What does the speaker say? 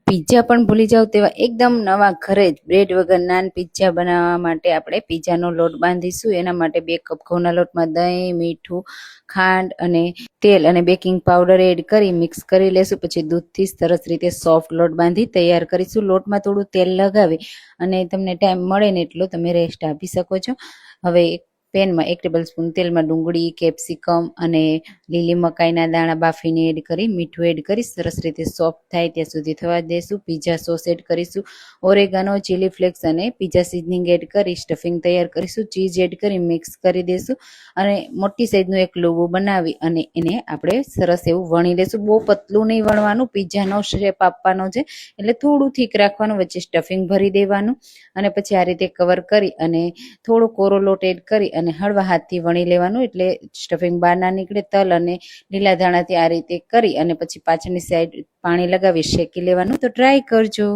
Pizza પણ ભૂલી જાવ તેવા એકદમ નવા ઘરે જ બ્રેડ વગર નાન પિઝા બનાવવા માટે આપણે પિઝાનો લોટ બાંધીશું। એના માટે 2 કપ ઘઉંના લોટમાં દહીં, મીઠું, ખાંડ અને તેલ અને બેકિંગ પાવડર એડ કરી મિક્સ કરી લેશું। પછી દૂધથી સરસ રીતે સોફ્ટ લોટ બાંધી તૈયાર કરીશું। લોટમાં થોડું તેલ લગાવી અને તમને ટાઈમ મળે ને એટલો તમે રેસ્ટ આપી શકો છો। હવે પેનમાં 1 ટેબલ સ્પૂન તેલમાં ડુંગળી, કેપ્સિકમ અને લીલી મકાઈના દાણા બાફીને એડ કરી મીઠું એડ કરી સરસ રીતે સોફ્ટ થાય ત્યાં સુધી થવા દેશું। પિઝા સોસ એડ કરીશું, ઓરેગાનો, ચીલી ફ્લેક્સ અને પિઝા સિઝનિંગ એડ કરી સ્ટફિંગ તૈયાર કરીશું। ચીઝ એડ કરી મિક્સ કરી દેશું અને મોટી સાઈઝનું એક લોગો બનાવી અને એને આપણે સરસ એવું વણી લેશું। બહુ પતલું નહીં વણવાનું, પિઝાનો શેપ આપવાનો છે એટલે થોડું થીક રાખવાનું, વચ્ચે સ્ટફિંગ ભરી દેવાનું અને પછી આ રીતે કવર કરી અને થોડો કોરો લોટ એડ કરી અને હળવા હાથથી વણી લેવાનું એટલે સ્ટફિંગ બહાર ના નીકળે। તલ અને લીલા ધાણાથી આ રીતે કરી અને પછી પાછળની સાઈડ પાણી લગાવી શેકી લેવાનું। તો ટ્રાય કરજો।